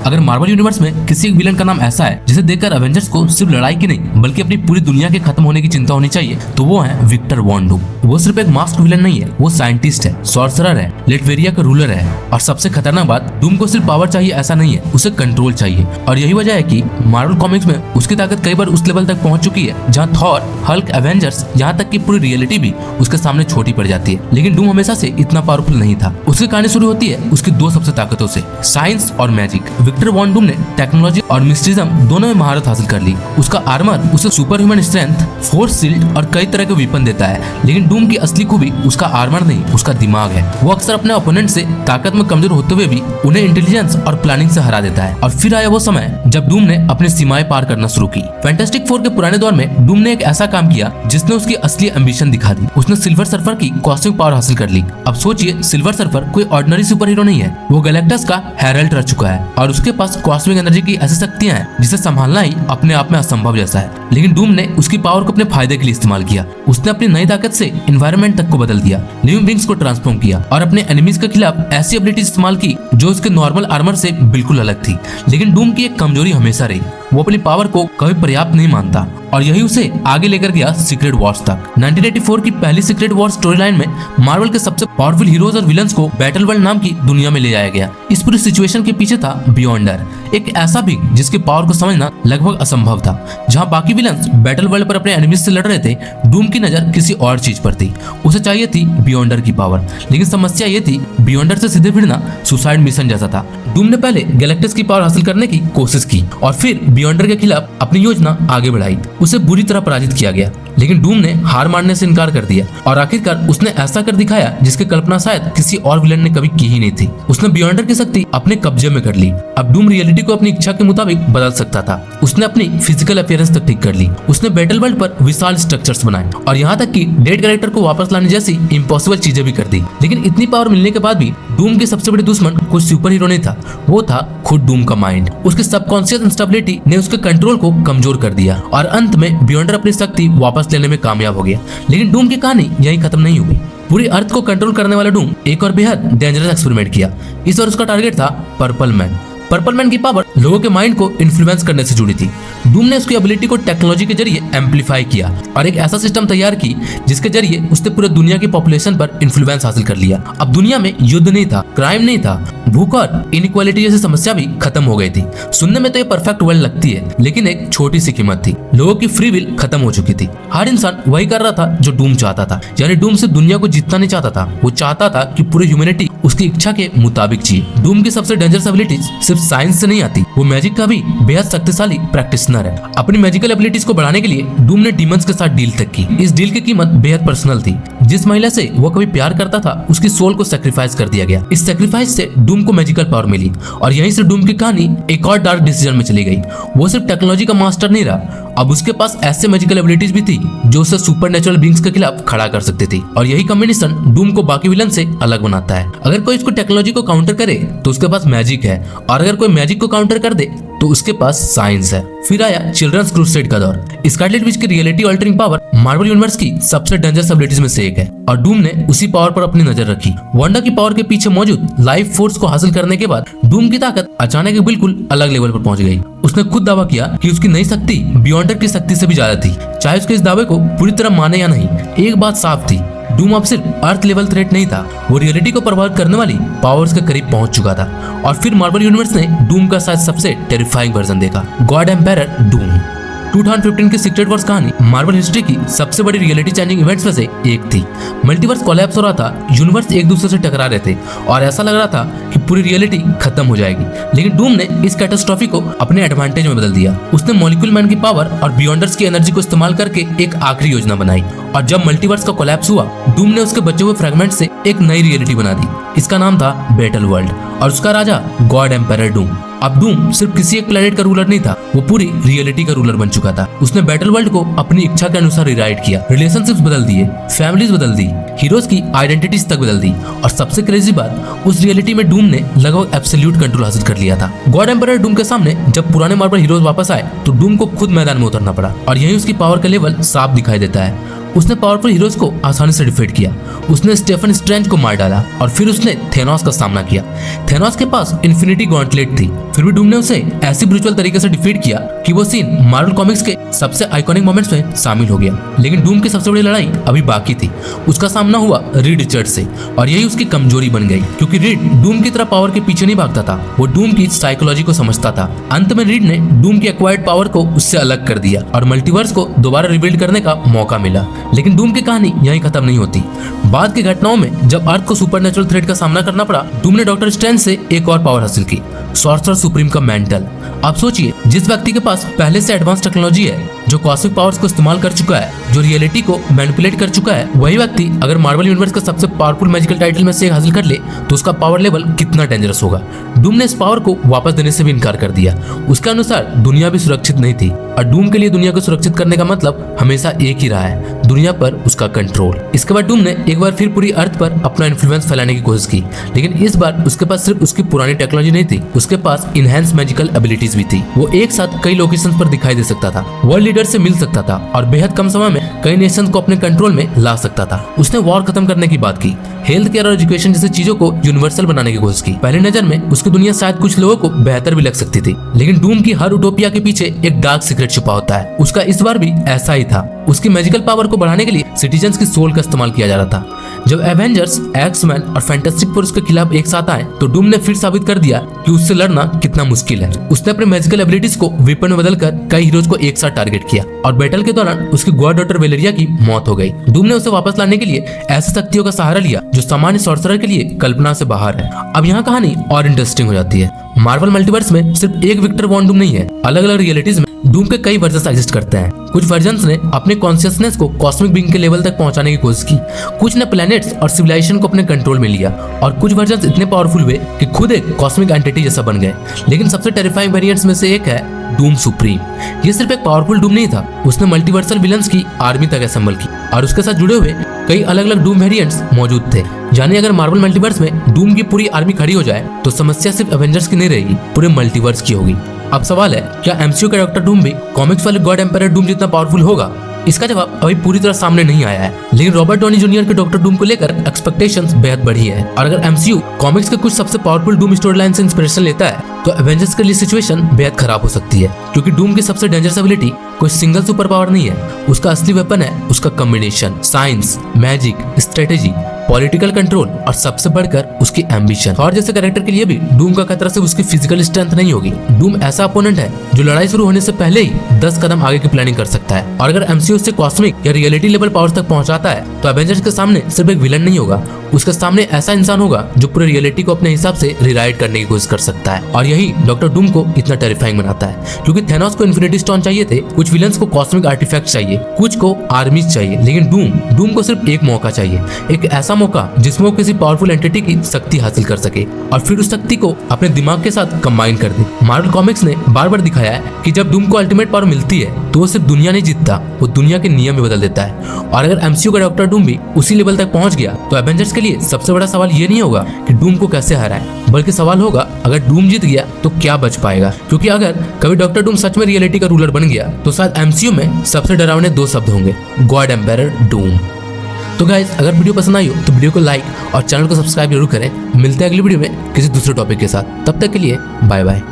अगर Marvel universe में किसी एक विलन का नाम ऐसा है जिसे देखकर एवेंजर्स को सिर्फ लड़ाई की नहीं बल्कि अपनी पूरी दुनिया के खत्म होने की चिंता होनी चाहिए, तो वो है विक्टर वॉन डूम। वो सिर्फ एक मास्क विलन नहीं है, वो साइंटिस्ट है, सॉर्सरर है, लेटवेरिया का रूलर है। और सबसे खतरनाक बात, डूम को सिर्फ पावर चाहिए ऐसा नहीं है, उसे कंट्रोल चाहिए। और यही वजह है कि मार्वल कॉमिक्स में उसकी ताकत कई बार उस लेवल तक पहुंच चुकी है जहां थॉर, हल्क, एवेंजर्स, यहाँ तक कि पूरी रियलिटी भी उसके सामने छोटी पड़ जाती है। लेकिन डूम हमेशा से इतना पावरफुल नहीं था। उसकी कहानी शुरू होती है उसकी दो सबसे ताकतों से, साइंस और मैजिक। विक्टर वॉन डूम ने टेक्नोलॉजी और मिस्ट्रिज्म दोनों में महारत हासिल कर ली। उसका आर्मर उसे super human strength, force shield और कई तरह के वेपन देता है। लेकिन डूम की असली खूबी उसका आर्मर नहीं, उसका दिमाग है। वो अक्सर अपने ओपोनेंट से ताकत में कमजोर होते हुए भी उन्हें इंटेलिजेंस और प्लानिंग से हरा देता है। और फिर आया वो समय जब डूम ने अपनी सीमाएं पार करना शुरू की। फैंटास्टिक फोर के पुराने दौर में डूम ने एक ऐसा काम किया जिसने उसकी असली एम्बिशन दिखा दी। उसने सिल्वर सर्फर की कॉस्मिक पावर हासिल कर ली। अब सोचिए, सिल्वर सर्फर कोई ऑर्डिनरी सुपर हीरो नहीं है, वो गैलेक्टस का हेरल्ड रह चुका है और उसके पास कॉस्मिक एनर्जी की ऐसी शक्तियां हैं जिसे संभालना ही अपने आप में असंभव जैसा है। लेकिन डूम ने उसकी पावर को अपने फायदे के लिए इस्तेमाल किया। उसने अपनी नई ताकत से एनवायरनमेंट तक को बदल दिया, लिविंग बींग्स को ट्रांसफॉर्म किया और अपने एनिमीज के खिलाफ ऐसी एबिलिटीज इस्तेमाल की जो उसके नॉर्मल आर्मर से बिल्कुल अलग थी। लेकिन डूम की एक कमजोरी हमेशा रही, वो अपनी पावर को कभी पर्याप्त नहीं मानता और यही उसे आगे लेकर गया सीक्रेट वॉर्स तक। 1984 की पहली सीक्रेट वॉर्स स्टोरी लाइन में मार्वल के सबसे पावरफुल हीरोज और विलन्स को बैटल वर्ल्ड नाम की दुनिया में ले जाया गया। इस पूरी सिचुएशन के पीछे था बियॉन्डर, एक ऐसा बीइंग जिसके पावर को समझना लगभग असंभव था। जहां बाकी विलन्स बैटल वर्ल्ड पर अपने एनिमीज से लड़ रहे थे, डूम की नजर किसी और चीज पर थी। उसे चाहिए थी बियॉन्डर की पावर। लेकिन समस्या ये थी, बियॉन्डर से सीधे भिड़ना सुसाइड मिशन जैसा था। डूम ने पहले गैलेक्टस की पावर हासिल करने की कोशिश की और फिर बियॉन्डर के खिलाफ अपनी योजना आगे बढ़ाई। उसे बुरी तरह पराजित किया गया, लेकिन डूम ने हार मानने से इनकार कर दिया और आखिरकार उसने ऐसा कर दिखाया जिसकी कल्पना शायद किसी और विलन ने कभी की ही नहीं थी। उसने बियॉन्डर की शक्ति अपने कब्जे में कर ली। अब डूम रियलिटी को अपनी इच्छा के मुताबिक बदल सकता था। उसने अपनी फिजिकल अपीयरेंस तक ठीक कर ली। उसने बैटल वर्ल्ड पर विशाल स्ट्रक्चर्स बनाए और यहाँ तक कि डेड कैरेक्टर को वापस लाने जैसी इम्पॉसिबल चीजें भी कर दी। लेकिन इतनी पावर मिलने के बाद भी डूम के सबसे बड़े दुश्मन कोई सुपर हीरो नहीं था, वो था खुद डूम का माइंड। उसके सबकॉन्शियस इंस्टेबिलिटी ने उसके कंट्रोल को कमजोर कर दिया और अंत में बियॉन्डर अपनी शक्ति वापस लेने में कामयाब हो गया। लेकिन डूम की कहानी यही खत्म नहीं हुई। पूरी अर्थ को कंट्रोल करने वाला डूम एक और बेहद डेंजरस एक्सपेरिमेंट किया। इस बार उसका टारगेट था पर्पल मैन। पर्पल मैन की पावर लोगों के माइंड को इन्फ्लुएंस करने से जुड़ी थी। डूम ने उसकी एबिलिटी को टेक्नोलॉजी के जरिए एम्पलीफाई किया और एक ऐसा सिस्टम तैयार की जिसके जरिए उसने पूरे दुनिया की पॉपुलेशन पर इन्फ्लुएंस हासिल कर लिया। अब दुनिया में युद्ध नहीं था, क्राइम नहीं था, भूख और इनइक्वालिटी जैसी समस्या भी खत्म हो गई थी। सुनने में तो ये परफेक्ट वर्ल्ड लगती है, लेकिन एक छोटी सी कीमत थी। लोगों की फ्री विल खत्म हो चुकी थी। हर इंसान वही कर रहा था जो डूम चाहता था। यानी डूम सिर्फ दुनिया को जीतना नहीं चाहता था, वो चाहता था कि पूरी ह्यूमैनिटी उसकी इच्छा के मुताबिक जिए। डूम की सबसे डेंजरस एबिलिटीज सिर्फ साइंस से नहीं आती, वो मैजिक का भी बेहद शक्तिशाली प्रैक्टिशनर है। अपनी मैजिकल एबिलिटीज को बढ़ाने के लिए डूम ने डीमंस के साथ डील तक की। इस डील की कीमत बेहद पर्सनल थी। जिस महिला से वो कभी प्यार करता था उसकी सोल को सैक्रिफाइस कर दिया गया। इस सैक्रिफाइस से डूम को मैजिकल पावर मिली और यहीं से डूम की कहानी एक और डार्क डिसीजन में चली गई। वो सिर्फ टेक्नोलॉजी का मास्टर नहीं रहा, अब उसके पास ऐसे मैजिकल एबिलिटीज भी थी जो उसे सुपरनेचुरल बीइंग्स के खिलाफ खड़ा कर सकती थी। और यही कॉम्बिनेशन डूम को बाकी विलन से अलग बनाता है। अगर कोई इसको टेक्नोलॉजी को काउंटर करे तो उसके पास मैजिक है, और अगर कोई मैजिक को काउंटर कर दे तो उसके पास साइंस है। फिर आया चिल्ड्रंस क्रूसेड का दौर। स्कारलेट विच की reality altering power Marvel universe की सबसे डेंजरस एबिलिटीज में से एक है और डूम ने उसी पावर पर अपनी नजर रखी। वांडा की पावर के पीछे मौजूद लाइफ फोर्स को हासिल करने के बाद डूम की ताकत अचानक बिल्कुल अलग लेवल पर पहुंच गई। उसने खुद दावा किया कि उसकी नई शक्ति बियॉन्डर की शक्ति से भी ज्यादा थी। चाहे उसके इस दावे को पूरी तरह माने या नहीं, एक बात साफ थी, डूम अब सिर्फ अर्थ लेवल थ्रेट नहीं था, वो रियलिटी को प्रभावित करने वाली पावर्स के करीब पहुंच चुका था। और फिर मार्वल यूनिवर्स ने डूम का शायद सबसे टेरिफाइंग वर्जन देखा, गॉड एम्पायर डूम। 2015 की सीक्रेट वॉर्स कहानी मार्वल हिस्ट्री की सबसे बड़ी रियलिटी चेंजिंग इवेंट्स में से एक थी। मल्टीवर्स कोलैप्स हो रहा था, यूनिवर्स एक दूसरे से टकरा रहे थे और ऐसा लग रहा था कि पूरी रियलिटी खत्म हो जाएगी। लेकिन डूम ने इस कैटास्ट्रॉफी को अपने एडवांटेज में बदल दिया। उसने मॉलिक्यूल मैन की पावर और बियॉन्डर्स की एनर्जी को इस्तेमाल करके एक आखिरी योजना बनाई और जब मल्टीवर्स का कोलैप्स हुआ, डूम ने उसके बचे हुए फ्रेगमेंट से एक नई रियलिटी बना दी। इसका नाम था बैटल वर्ल्ड और उसका राजा गॉड एम्पायर डूम। अब डूम सिर्फ किसी एक प्लेनेट का रूलर नहीं था, वो पूरी रियलिटी का रूलर बन चुका था। उसने बैटल वर्ल्ड को अपनी इच्छा के अनुसार रिराइट किया, रिलेशनशिप्स बदल दिए, फैमिलीज बदल दी, हीरोज की आइडेंटिटीज तक बदल दी और सबसे क्रेजी बात, उस रियलिटी में डूम ने लगभग एब्सोल्यूट कंट्रोल हासिल कर लिया था। गॉड एम्पायर डूम के सामने जब पुराने मार्वल हीरोज वापस आए तो डूम को खुद मैदान में उतरना पड़ा और यही उसकी पावर का लेवल साफ दिखाई देता है। उसने पावरफुल हीरोज को आसानी से डिफीट किया। उसने स्टेफन स्ट्रेंज को मार डाला और फिर उसने थेनोस का सामना किया। थेनोस के पास इन्फिनिटी गॉन्टलेट थी, फिर भी डूम ने उसे ऐसी ब्रूचुअल तरीके से डिफीट किया कि वो सीन मार्वल कॉमिक्स के सबसे आइकॉनिक मोमेंट्स में शामिल हो गया। लेकिन डूम की सबसे बड़ी लड़ाई अभी बाकी थी। उसका सामना हुआ रीड रिचर्ड्स से और यही उसकी कमजोरी बन गई, क्योंकि रीड डूम की तरह पावर के पीछे नहीं भागता था, वो डूम की साइकोलॉजी को समझता था। अंत में रीड ने डूम की एक्वायर्ड पावर को उससे अलग कर दिया और मल्टीवर्स को दोबारा रिबिल्ड करने का मौका मिला। लेकिन डूम की कहानी यहीं खत्म नहीं होती। बाद की घटनाओं में जब अर्थ को सुपरनेचुरल थ्रेट का सामना करना पड़ा, डूम ने डॉक्टर स्ट्रेंज से एक और पावर हासिल की, सॉर्सरर सुप्रीम का मेंटल। आप सोचिए, जिस व्यक्ति के पास पहले से एडवांस टेक्नोलॉजी है, जो कॉस्मिक पावर्स को इस्तेमाल कर चुका है, जो रियलिटी को मैनिपुलेट कर चुका है, वही व्यक्ति अगर मार्वल यूनिवर्स का सबसे पावरफुल मैजिकल टाइटल में से एक हासिल कर ले तो उसका पावर लेवल कितना डेंजरस होगा। डूम ने इस पावर को वापस देने से भी इनकार कर दिया। उसके अनुसार दुनिया भी सुरक्षित नहीं थी और डूम के लिए दुनिया को सुरक्षित करने का मतलब हमेशा एक ही रहा है, दुनिया पर उसका कंट्रोल। इसके बाद डूम ने एक बार फिर पूरी अर्थ पर अपना इन्फ्लुएंस फैलाने की कोशिश की, लेकिन इस बार उसके पास सिर्फ उसकी पुरानी टेक्नोलॉजी नहीं थी, उसके पास इनहैंस मैजिकल एबिलिटीज भी थी। वो एक साथ कई लोकेशंस पर दिखाई दे सकता था, वर्ल्ड लीडर से मिल सकता था और बेहद कम समय में कई नेशंस को अपने कंट्रोल में ला सकता था। उसने वॉर खत्म करने की बात की, हेल्थ केयर और एजुकेशन जैसी चीजों को यूनिवर्सल बनाने की कोशिश की। पहली नजर में उसकी दुनिया शायद कुछ लोगों को बेहतर भी लग सकती थी, लेकिन डूम की हर यूटोपिया के पीछे एक डार्क सीक्रेट छुपा होता है। उसका इस बार भी ऐसा ही था। उसकी मैजिकल पावर को बढ़ाने के लिए सिटीजन्स की सोल का इस्तेमाल किया जा रहा था। जब एवेंजर्स, एक्समैन और फैंटास्टिक फोर्स के खिलाफ एक साथ आए तो डूम ने फिर साबित कर दिया कि उससे लड़ना कितना मुश्किल है। उसने अपने मैजिकल एबिलिटीज को वेपन में बदलकर कई हीरोज को एक साथ टारगेट किया और बैटल के दौरान उसकी गॉड डॉटर वेलेरिया की मौत हो गई। डूम ने उसे वापस लाने के लिए ऐसी शक्तियों का सहारा लिया जो सामान्य सॉर्सरर के लिए कल्पना से बाहर है। अब यहाँ कहानी और इंटरेस्टिंग हो जाती है। मार्वल मल्टीवर्स में सिर्फ एक विक्टर वॉन डूम नहीं है, अलग अलग रियलिटीज में डूम के कई वर्जन्स एग्जिस्ट करते हैं। कुछ वर्जन्स ने अपने कॉन्शियसनेस को कॉस्मिक बीइंग के लेवल तक पहुंचाने की कोशिश की, कुछ ने प्लैनेट्स और सिविलाइजेशन को अपने कंट्रोल में लिया और कुछ वर्जन्स इतने पावरफुल हुए कि खुद एक कॉस्मिक एंटिटी जैसा बन गए। लेकिन सबसे टेरिफाइंग वेरिएंट्स में से एक है डूम सुप्रीम। ये सिर्फ एक पावरफुल डूम नहीं था, उसने मल्टीवर्सल विलन्स की आर्मी तक असेंबल की और उसके साथ जुड़े हुए कई अलग अलग डूम वेरिएंट्स मौजूद थे। यानी अगर मार्वल मल्टीवर्स में डूम की पूरी आर्मी खड़ी हो जाए तो समस्या सिर्फ एवेंजर्स की नहीं रहेगी, पूरे मल्टीवर्स की होगी। अब सवाल है, क्या एमसीयू का डॉक्टर डूम भी कॉमिक्स वाले गॉड एम्पायर डूम जितना पावरफुल होगा? इसका जवाब अभी पूरी तरह सामने नहीं आया है, लेकिन रॉबर्ट डॉनी जूनियर के डॉक्टर डूम को लेकर एक्सपेक्टेशंस बेहद बढ़ी है। और अगर एमसीयू कॉमिक्स के कुछ सबसे पावरफुल डूम स्टोरी लाइन से इंस्पिरेशन लेता है तो एवेंजर्स के लिए सिचुएशन बेहद खराब हो सकती है, क्योंकि डूम की सबसे डेंजरस एबिलिटी कोई सिंगल सुपर पावर नहीं है। उसका असली वेपन है उसका combination, science, magic, strategy, political control और सबसे बढ़कर उसकी एम्बिशन। और जैसे कैरेक्टर के लिए भी डूम का खतरा सिर्फ उसकी फिजिकल स्ट्रेंथ नहीं होगी। डूम ऐसा अपोनेंट है जो लड़ाई शुरू होने से पहले ही 10 कदम आगे की प्लानिंग कर सकता है। और अगर एमसीयू उससे कॉस्मिक या रियलिटी लेवल पावर्स तक पहुंचाता है तो एवेंजर्स के सामने सिर्फ एक विलन नहीं होगा, उसके सामने ऐसा इंसान होगा जो पूरे रियलिटी को अपने हिसाब से रिराइट करने की कोशिश कर सकता है। और यही डॉक्टर डूम को इतना टेरिफाइंग बनाता है, क्योंकि थेनोस को इन्फिनिटी स्टोन चाहिए थे, कुछ विलन्स को कॉस्मिक आर्टिफैक्ट चाहिए, कुछ को आर्मीज चाहिए, लेकिन डूम को सिर्फ एक मौका चाहिए, एक ऐसा मौका जिसमें वो किसी पावरफुल एंटिटी की शक्ति हासिल कर सके और फिर उस शक्ति को अपने दिमाग के साथ कंबाइन कर दे। मार्वल कॉमिक्स ने बार बार दिखाया है कि जब डूम को अल्टीमेट पावर मिलती है तो वो सिर्फ दुनिया नहीं जीतता, वो दुनिया के नियम भी बदल देता है। और अगर एमसीयू का डॉक्टर डूम भी उसी लेवल तक पहुंच गया तो एवेंजर्स के लिए सबसे बड़ा सवाल ये नहीं होगा कि डूम को कैसे हराए, बल्कि सवाल होगा अगर डूम जीत गया तो क्या बच पाएगा। क्योंकि अगर कभी डॉक्टर डूम सच में रियलिटी का रूलर बन गया तो शायद एमसीयू में सबसे डरावने 2 शब्द होंगे, गॉड एम्पायर डूम। तो गाइस, अगर वीडियो पसंद आई हो तो वीडियो को लाइक और चैनल को सब्सक्राइब जरूर करें। मिलते हैं अगली वीडियो में किसी दूसरे टॉपिक के साथ, तब तक के लिए बाय बाय।